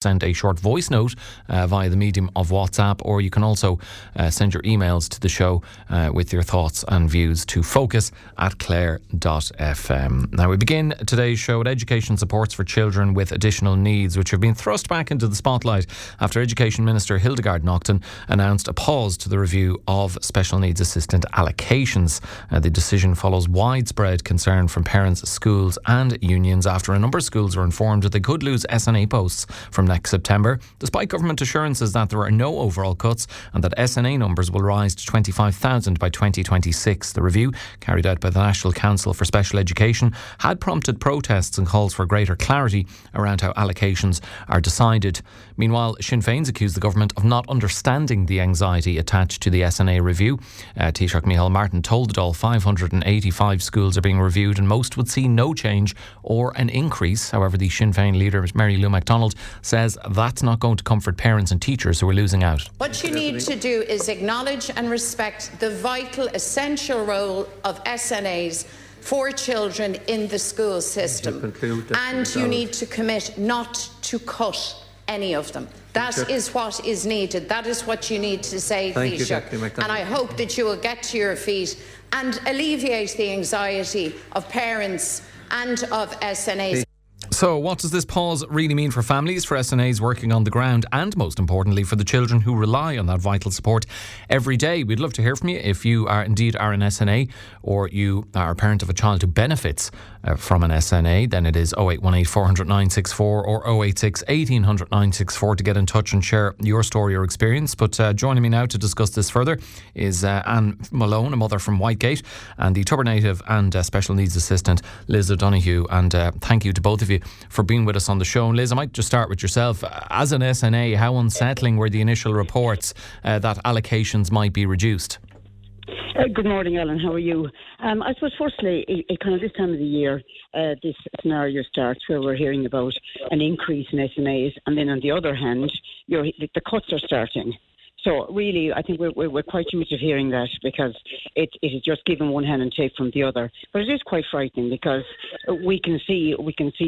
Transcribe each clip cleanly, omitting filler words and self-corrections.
Send a short voice note via the medium of WhatsApp, or you can also send your emails to the show with your thoughts and views to focus@clare.fm. Now, we begin today's show with education supports for children with additional needs, which have been thrust back into the spotlight after Education Minister Hildegarde Naughton announced a pause to the review of special needs assistant allocations. The decision follows widespread concern from parents, schools and unions after a number of schools were informed that they could lose SNA posts from next September, despite government assurances that there are no overall cuts and that SNA numbers will rise to 25,000 by 2026. The review, carried out by the National Council for Special Education, had prompted protests and calls for greater clarity around how allocations are decided. Meanwhile, Sinn Féin's accused the government of not understanding the anxiety attached to the SNA review. Taoiseach Micheál Martin told it all 585 schools are being reviewed and most would see no change or an increase. However, the Sinn Féin leader, Mary Lou MacDonald, says that's not going to comfort parents and teachers who are losing out. What you need to do is acknowledge and respect the vital, essential role of SNAs for children in the school system. And you need to commit not to cut any of them. That is what is needed. That is what you need to say, Taoiseach. And I hope that you will get to your feet and alleviate the anxiety of parents and of SNAs. So what does this pause really mean for families, for SNAs working on the ground, and most importantly for the children who rely on that vital support every day? We'd love to hear from you if you are indeed an SNA or you are a parent of a child who benefits from an SNA. Then it is 0818 400 964 or 086 1800 964 to get in touch and share your story or experience. But joining me now to discuss this further is Anne Malone, a mother from Whitegate, and the Tubber native and special needs assistant Liz O'Donoghue. And thank you to both of you for being with us on the show. And Liz, I might just start with yourself. As an SNA, how unsettling were the initial reports that allocations might be reduced? Good morning, Ellen. How are you? I suppose firstly, kind of this time of the year, this scenario starts where we're hearing about an increase in SNAs, and then on the other hand, the cuts are starting. So really, I think we're quite used to hearing that, because it is just giving one hand and take from the other. But it is quite frightening, because we can see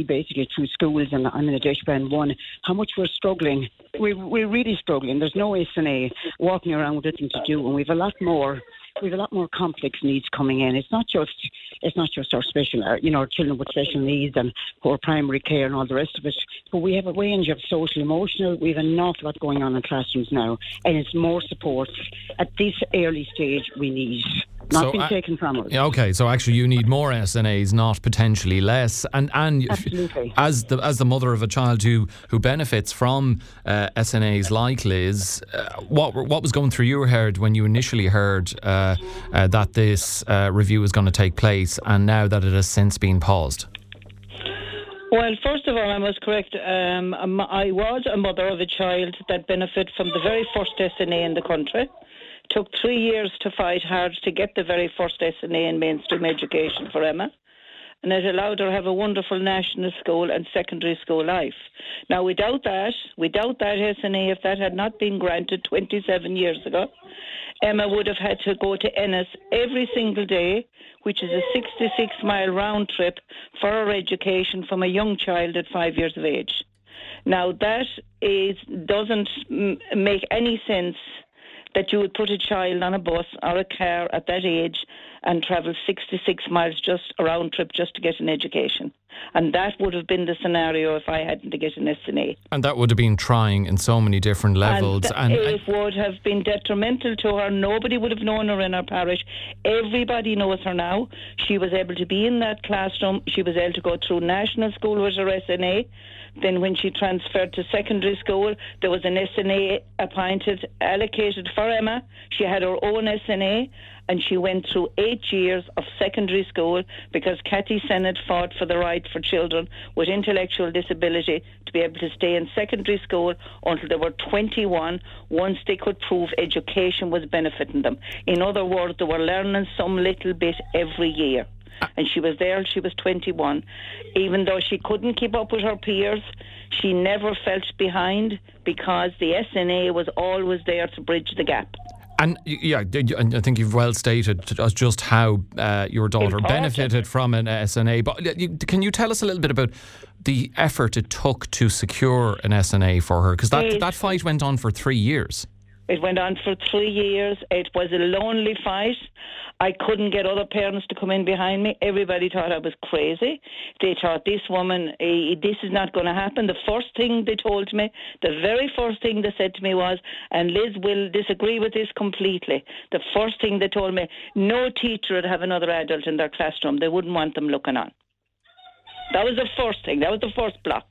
basically through schools, and I'm in a dish band one, how much we're struggling. We're really struggling. There's no SNA walking around with nothing to do, and we've a lot more complex needs coming in. It's not just our special, our children with special needs and poor primary care and all the rest of it. But we have a range of social, emotional. We have an awful lot going on in classrooms now, and it's more support at this early stage we need. Not been taken from us. Okay, so actually you need more SNAs, not potentially less. And absolutely. As the mother of a child who benefits from SNAs like Liz, what was going through your head when you initially heard that this review was going to take place, and now that it has since been paused? Well, first of all, I must correct. I was a mother of a child that benefited from the very first SNA in the country. Took 3 years to fight hard to get the very first SNA in mainstream education for Emma, and it allowed her to have a wonderful national school and secondary school life. Now, without that SNA, if that had not been granted 27 years ago, Emma would have had to go to Ennis every single day, which is a 66-mile round trip for her education from a young child at 5 years of age. Now, that doesn't make any sense, that you would put a child on a bus or a car at that age and travel 66 miles just a round trip just to get an education. And that would have been the scenario if I hadn't to get an SNA. And that would have been trying in so many different levels. And it would have been detrimental to her. Nobody would have known her in our parish. Everybody knows her now. She was able to be in that classroom. She was able to go through national school with her SNA. Then when she transferred to secondary school, there was an SNA appointed, allocated for Emma. She had her own SNA, and she went through 8 years of secondary school, because Cathy Sennett fought for the right for children with intellectual disability to be able to stay in secondary school until they were 21, once they could prove education was benefiting them. In other words, they were learning some little bit every year. And she was there, she was 21. Even though she couldn't keep up with her peers, she never felt behind, because the SNA was always there to bridge the gap. And yeah, I think you've well stated just how your daughter benefited from an SNA. But can you tell us a little bit about the effort it took to secure an SNA for her? Because that fight went on for 3 years. It went on for 3 years. It was a lonely fight. I couldn't get other parents to come in behind me. Everybody thought I was crazy. They thought, this woman, this is not going to happen. The first thing they told me, the very first thing they said to me was, and Liz will disagree with this completely, the first thing they told me, no teacher would have another adult in their classroom. They wouldn't want them looking on. That was the first thing. That was the first block.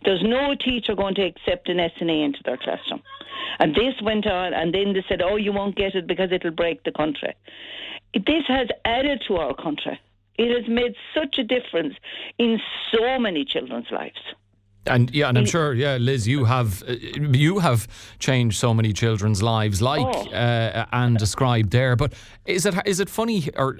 There's no teacher going to accept an SNA into their classroom. And this went on, and then they said, oh, you won't get it because it'll break the country. This has added to our country. It has made such a difference in so many children's lives. And I'm sure, Liz, you have changed so many children's lives, Anne described there. But is it funny, or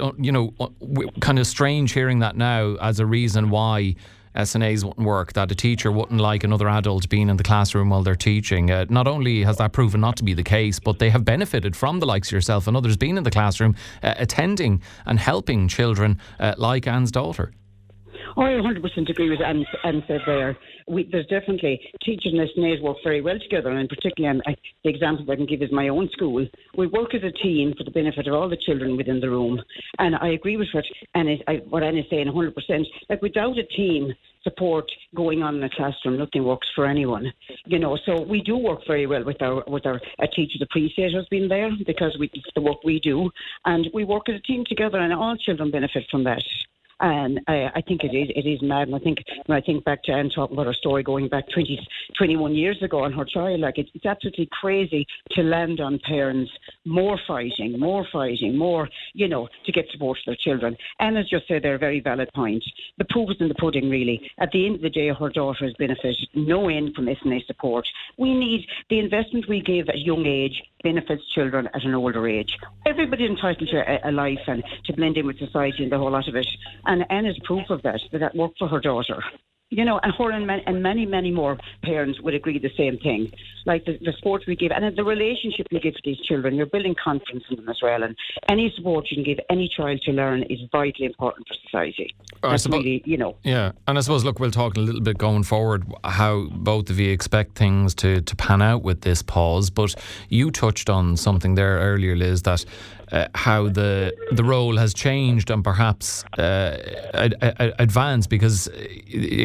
kind of strange hearing that now as a reason why SNAs wouldn't work, that a teacher wouldn't like another adult being in the classroom while they're teaching? Not only has that proven not to be the case, but they have benefited from the likes of yourself and others being in the classroom, attending and helping children like Anne's daughter. Oh, I 100% agree with Anne said there. There's definitely teachers and SNAs work very well together, and particularly the example I can give is my own school. We work as a team for the benefit of all the children within the room, and I agree with what Anne is saying 100%. Like, without a team support going on in the classroom, nothing works for anyone. So we do work very well with our teachers appreciators being there, because it's the work we do, and we work as a team together, and all children benefit from that. And I think it is mad. And I think when I think back to Anne talking about her story going back 21 years ago on her child, like it's absolutely crazy to land on parents more fighting, to get support to their children. Anne has just said they're a very valid point. The proof is in the pudding, really. At the end of the day, her daughter has benefited no end from SNA support. We need the investment we give at a young age benefits children at an older age. Everybody's entitled to a life and to blend in with society and the whole lot of it. And Anne is proof of that worked for her daughter. And her and many, many more parents would agree the same thing. Like the support we give and the relationship we give to these children, you're building confidence in them as well. And any support you can give any child to learn is vitally important for society. That's really. Yeah, and I suppose, look, we'll talk a little bit going forward how both of you expect things to pan out with this pause. But you touched on something there earlier, Liz, that how the role has changed and perhaps advanced, because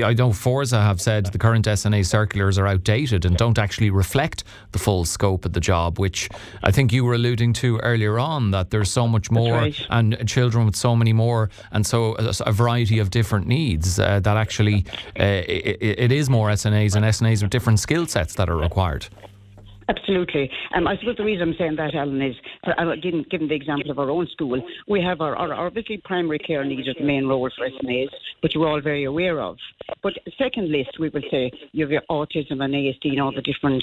I know Forza have said the current SNA circulars are outdated and don't actually reflect the full scope of the job, which I think you were alluding to earlier on, that there's so much more, right, and children with so many more, and so a variety of different needs that actually it is more SNAs and SNAs with different skill sets that are required. Absolutely. I suppose the reason I'm saying that, Alan, is, given the example of our own school, we have our obviously primary care needs as the main role for SNAs, which you're all very aware of. But second list, we will say, you have your autism and ASD and all the different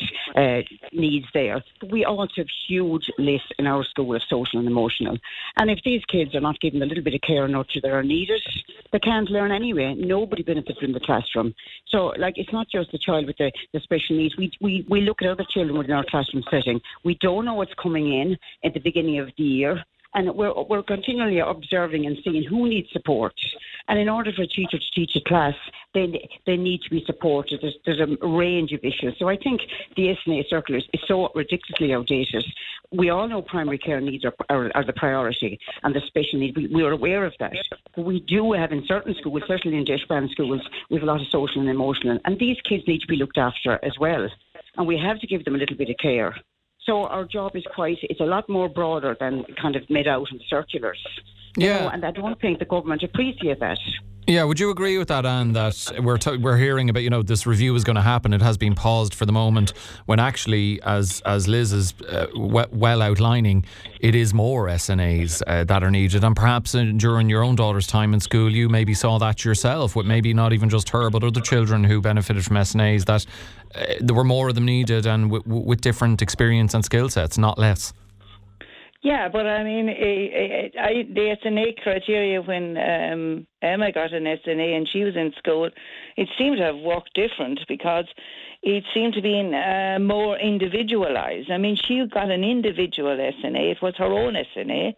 needs there. But we also have huge lists in our school of social and emotional. And if these kids are not given a little bit of care and nurture that are needed, they can't learn anyway. Nobody benefits from the classroom. So, it's not just the child with the special needs. We look at other children within our classroom setting. We don't know what's coming in at the beginning of the year, and we're continually observing and seeing who needs support. And in order for a teacher to teach a class, they need to be supported. There's a range of issues. So I think the SNA circulars is so ridiculously outdated. We all know primary care needs are the priority, and the special needs, we're aware of that. But we do have in certain schools, certainly in Deshband schools, we have a lot of social and emotional, and these kids need to be looked after as well. And we have to give them a little bit of care. So our job is it's a lot more broader than kind of made out in the circulars. Yeah. And I don't think the government appreciate that. Yeah, would you agree with that, Anne, that we're hearing about, this review is going to happen, it has been paused for the moment, when actually, as Liz is well outlining, it is more SNAs that are needed, and perhaps during your own daughter's time in school, you maybe saw that yourself, with maybe not even just her, but other children who benefited from SNAs, that there were more of them needed and with different experience and skill sets, not less. Yeah, but I mean, the SNA criteria when Emma got an SNA and she was in school, it seemed to have worked different, because it seemed to be more individualised. I mean, she got an individual SNA. It was her own SNA.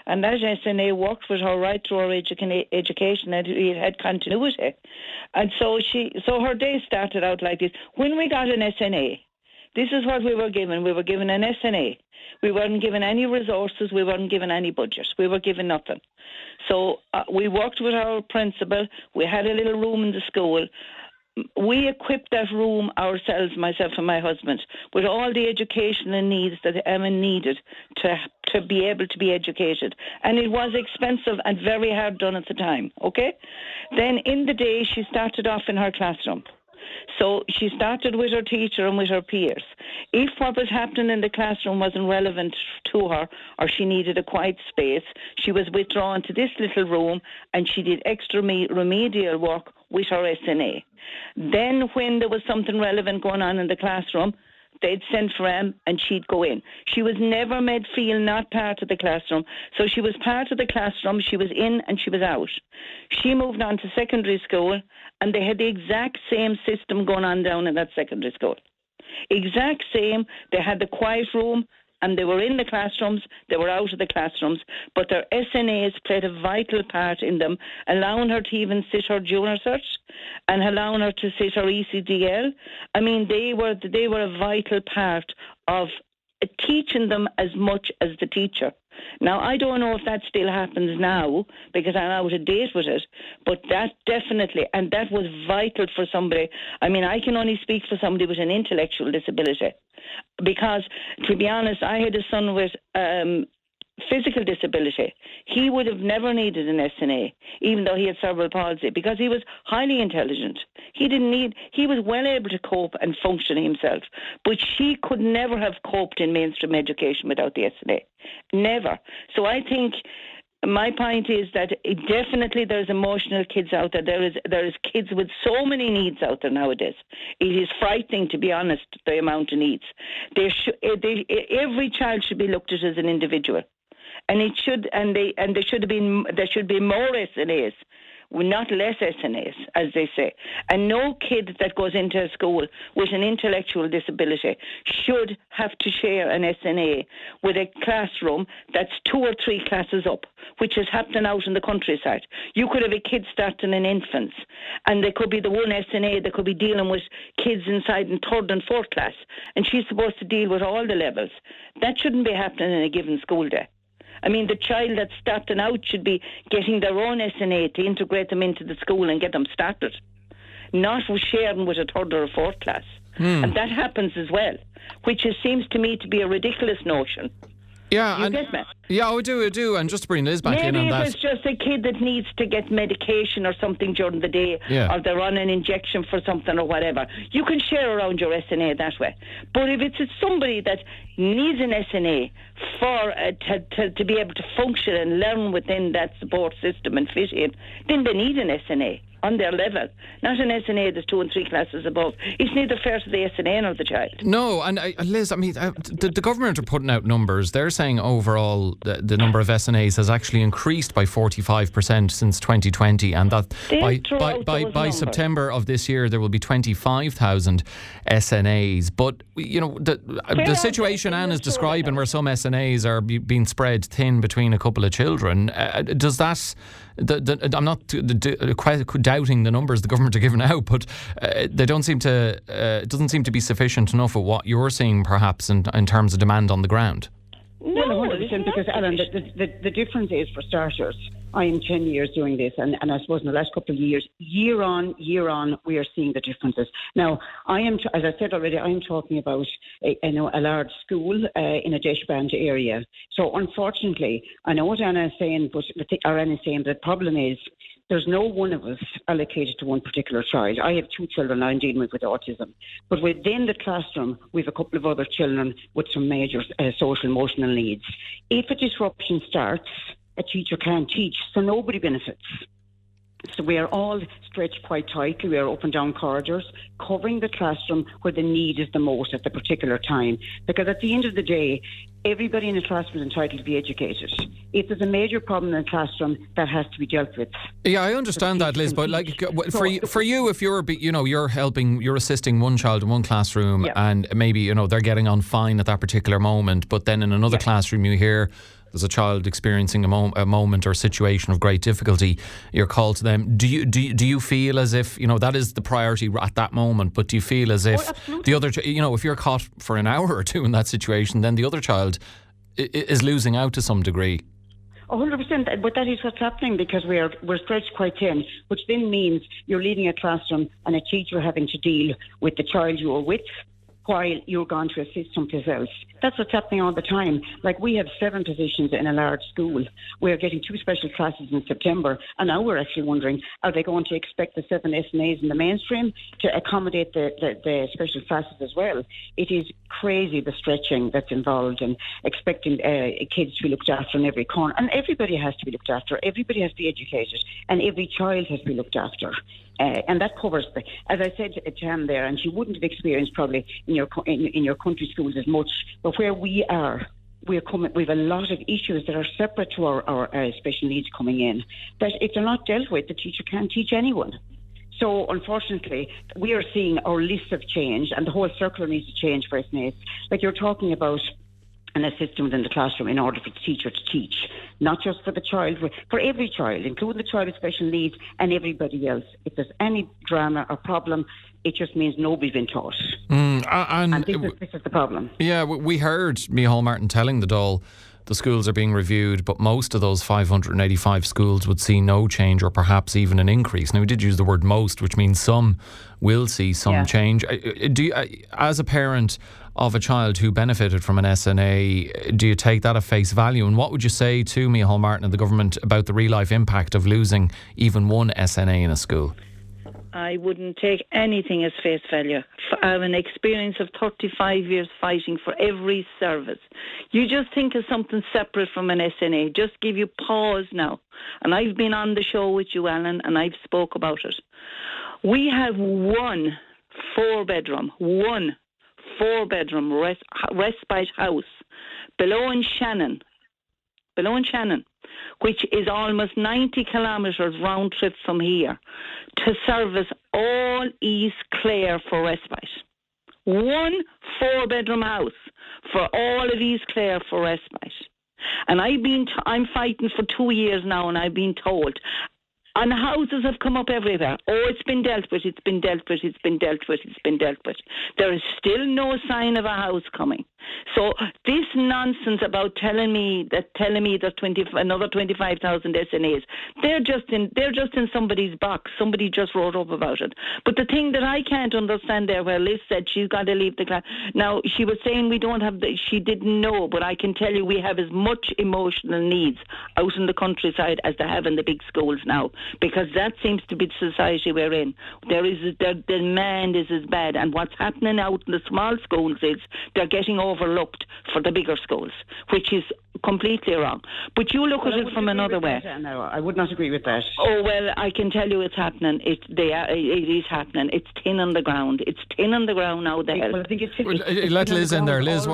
And that SNA worked with her right through her education, and it had continuity. And so her day started out like this. When we got an SNA, this is what we were given. We were given an SNA. We weren't given any resources. We weren't given any budget. We were given nothing. So we worked with our principal. We had a little room in the school. We equipped that room ourselves, myself and my husband, with all the educational needs that Emma needed to be able to be educated. And it was expensive and very hard done at the time, okay? Then in the day, she started off in her classroom. So she started with her teacher and with her peers. If what was happening in the classroom wasn't relevant to her or she needed a quiet space, she was withdrawn to this little room and she did extra remedial work with her SNA. Then when there was something relevant going on in the classroom, they'd send for Em and she'd go in. She was never made feel not part of the classroom. So she was part of the classroom, she was in and she was out. She moved on to secondary school and they had the exact same system going on down in that secondary school. Exact same. They had the quiet room and they were in the classrooms, they were out of the classrooms, but their SNAs played a vital part in them, allowing her to even sit her junior cert and allowing her to sit her ECDL. I mean, they were a vital part of teaching them as much as the teacher. Now, I don't know if that still happens now because I'm out of date with it, but that definitely, and that was vital for somebody. I mean, I can only speak for somebody with an intellectual disability because, to be honest, I had a son with physical disability. He would have never needed an SNA, even though he had cerebral palsy, because he was highly intelligent. He was well able to cope and function himself, but she could never have coped in mainstream education without the SNA. Never. So I think my point is that definitely there's emotional kids out there. There is kids with so many needs out there nowadays. It is frightening, to be honest, the amount of needs. Every child should be looked at as an individual. And it should, there should be more SNAs, not less SNAs, as they say. And no kid that goes into a school with an intellectual disability should have to share an SNA with a classroom that's 2 or 3 classes up, which is happening out in the countryside. You could have a kid starting in infants, and there could be the one SNA that could be dealing with kids inside in 3rd and 4th class, and she's supposed to deal with all the levels. That shouldn't be happening in a given school day. I mean, the child that's starting out should be getting their own SNA to integrate them into the school and get them started, not sharing with a 3rd or a 4th class. And that happens as well, which seems to me to be a ridiculous notion. Yeah, you get me? Yeah, I do. And just to bring Liz back in on that. Maybe if it's just a kid that needs to get medication or something during the day, or they're on an injection for something or whatever, you can share around your SNA that way. But if it's somebody that needs an SNA for to be able to function and learn within that support system and fit in, then they need an SNA on their level, not an SNA that's 2 and 3 classes above. It's neither fair to the SNA nor the child. No, and Liz, I mean, the government are putting out numbers. They're saying overall the number of SNAs has actually increased by 45% since 2020, and that by September of this year there will be 25,000 SNAs. But you know the situation Anne is describing, where some SNAs are being spread thin between a couple of children, does that? I'm not doubting the numbers the government are giving out, but they don't seem to. It doesn't seem to be sufficient enough of what you're seeing, perhaps, in terms of demand on the ground. No, 100%, because Alan, the difference is, for starters, I am 10 years doing this, and I suppose in the last couple of years, year on, we are seeing the differences. Now, I am, as I said already, I am talking about a large school in a Deshband area. So unfortunately, I know what Anna is saying, but the problem is there's no one of us allocated to one particular child. I have 2 children I'm dealing with autism. But within the classroom, we have a couple of other children with some major social emotional needs. If a disruption starts, a teacher can't teach, so nobody benefits. So we are all stretched quite tightly. We are up and down corridors, covering the classroom where the need is the most at the particular time. Because at the end of the day, everybody in the classroom is entitled to be educated. If there's a major problem in the classroom, that has to be dealt with. Yeah, I understand that, Liz. But like for you, if you're assisting one child in one classroom, and maybe they're getting on fine at that particular moment, but then in another classroom you hear there's a child experiencing a moment or situation of great difficulty, you're called to them. Do you feel as if that is the priority at that moment? But do you feel as if the other, if you're caught for an hour or two in that situation, then the other child is losing out to some degree? 100%, but that is what's happening, because we're stretched quite thin, which then means you're leading a classroom and a teacher having to deal with the child you are with while you're going to assist someplace else. That's what's happening all the time. Like, we have 7 positions in a large school. We're getting 2 special classes in September, and now we're actually wondering, are they going to expect the 7 SNAs in the mainstream to accommodate the special classes as well? It is crazy, the stretching that's involved, and expecting kids to be looked after in every corner. And everybody has to be looked after. Everybody has to be educated, and every child has to be looked after. And that covers, as I said to Tam there, and she wouldn't have experienced probably in your country schools as much, but where we are, we have a lot of issues that are separate to our special needs coming in, that if they're not dealt with, the teacher can't teach anyone. So, unfortunately, we are seeing our lists have changed, and the whole circular needs to change for SNAs. Like, you're talking about an assistant in the classroom in order for the teacher to teach, not just for the child, for every child, including the child with special needs and everybody else. If there's any drama or problem, it just means nobody's been taught. And this is the problem. Yeah, we heard Micheál Martin telling the Dáil the schools are being reviewed, but most of those 585 schools would see no change or perhaps even an increase. Now, we did use the word most, which means some will see some change. Do you, as a parent of a child who benefited from an SNA, do you take that at face value? And what would you say to Micheál Martin and the government about the real-life impact of losing even one SNA in a school? I wouldn't take anything as face value. I have an experience of 35 years fighting for every service. You just think of something separate from an SNA. Just give you pause now. And I've been on the show with you, Alan, and I've spoke about it. We have one four-bedroom respite house below in Shannon, which is almost 90 kilometres round trip from here, to service all East Clare for respite. One 4-bedroom house for all of East Clare for respite. And I'm fighting for 2 years now, and I've been told. And houses have come up everywhere. Oh, it's been dealt with. There is still no sign of a house coming. So this nonsense about telling me there's another 25,000 SNAs, they're just in somebody's box. Somebody just wrote up about it. But the thing that I can't understand there, where Liz said she's got to leave the class. Now, she was saying she didn't know, but I can tell you we have as much emotional needs out in the countryside as they have in the big schools now, because that seems to be the society we're in. The demand is as bad, and what's happening out in the small schools is they're getting overlooked for the bigger schools, which is completely wrong. But you look at it from another way. No, I would not agree with that. Oh, well, I can tell you it's happening. It is happening. It's thin on the ground. It's thin on the ground now. Well, I think let Liz in there. Liz,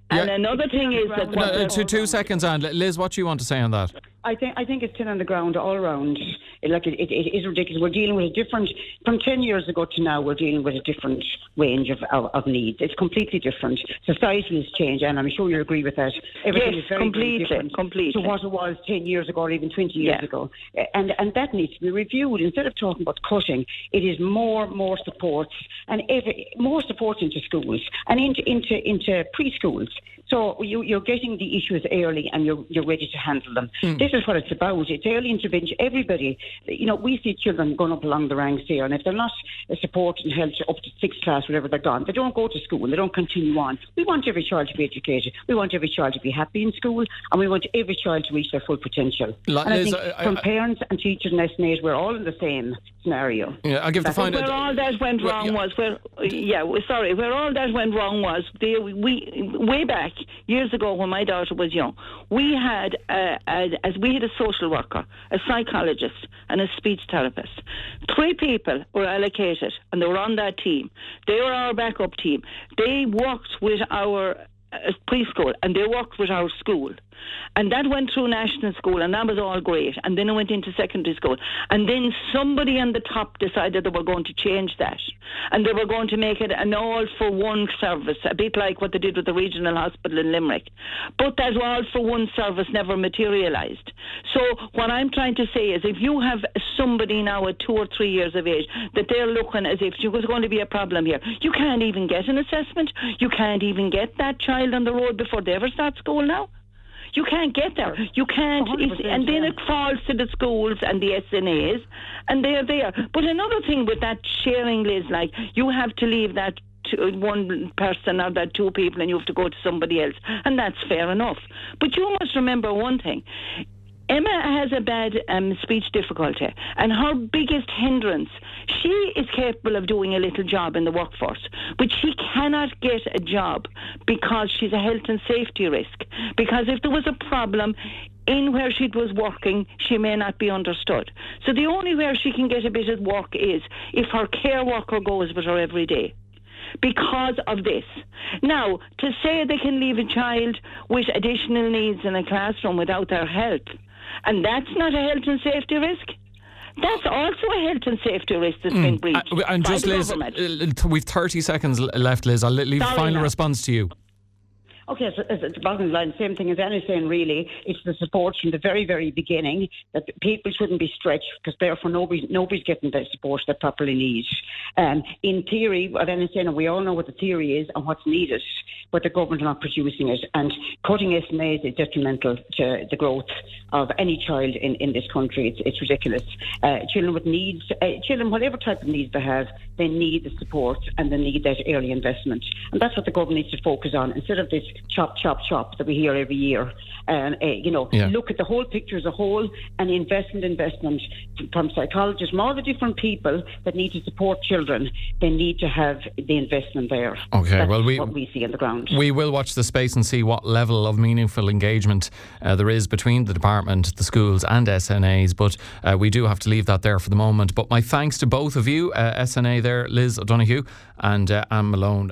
and another thing is that... 2 seconds, Anne. Liz, what do you want to say on that? I think it's thin on the ground all around. It is ridiculous. We're dealing with a different, from 10 years ago to now, we're dealing with a different range of needs. It's completely different. Society has changed, and I'm sure you agree with that. Everything is very different to what it was 10 years ago or even 20 years ago. And that needs to be reviewed. Instead of talking about cutting, it is more supports, and more support into schools and into preschools. So you're getting the issues early, and you're ready to handle them. This is what it's about. It's early intervention. Everybody, we see children going up along the ranks here, and if they're not supported and held up to 6th class, whatever they're gone, they don't go to school. They don't continue on. We want every child to be educated. We want every child to be happy in school, and we want every child to reach their full potential. And I think from parents and teachers and SNAs, we're all in the same scenario. Yeah, I'll give the final. Where all that went wrong was way back years ago when my daughter was young, we had a social worker, a psychologist, and a speech therapist. 3 people were allocated, and they were on that team. They were our backup team. They worked with our preschool, and they worked with our school. And that went through national school, and that was all great. And then it went into secondary school. And then somebody on the top decided they were going to change that. And they were going to make it an all-for-one service, a bit like what they did with the regional hospital in Limerick. But that all-for-one service never materialised. So what I'm trying to say is, if you have somebody now at 2 or 3 years of age that they're looking as if there's going to be a problem here, you can't even get an assessment. You can't even get that child on the road before they ever start school now. You can't get there. You can't. And then it falls to the schools and the SNAs, and they're there. But another thing with that sharing, Liz, like, you have to leave that to one person or that 2 people, and you have to go to somebody else, and that's fair enough. But you must remember one thing. Emma has a bad speech difficulty, and her biggest hindrance, she is capable of doing a little job in the workforce, but she cannot get a job because she's a health and safety risk. Because if there was a problem in where she was working, she may not be understood. So the only way she can get a bit of work is if her care worker goes with her every day. Because of this. Now, to say they can leave a child with additional needs in a classroom without their help, and that's not a health and safety risk, that's also a health and safety risk that's been breached. And by just, the Liz, government. we've 30 seconds left, Liz. I'll leave a final response to you. Okay, so it's the bottom line, same thing as Anna's saying, really. It's the support from the very, very beginning that people shouldn't be stretched, because therefore nobody's getting the support they properly need. In theory, what Anna's saying, and we all know what the theory is and what's needed, but the government are not producing it. And cutting SNAs is detrimental to the growth of any child in this country. It's ridiculous. Children with needs, children, whatever type of needs they have, they need the support and they need that early investment. And that's what the government needs to focus on, instead of this chop that we hear every year. Look at the whole picture as a whole, and investment from psychologists, from all the different people that need to support children. They need to have the investment there. Okay, That's well, what we see on the ground. We will watch the space and see what level of meaningful engagement there is between the department, the schools and SNAs, but we do have to leave that there for the moment. But my thanks to both of you, SNA there, Liz O'Donoghue and Anne Malone.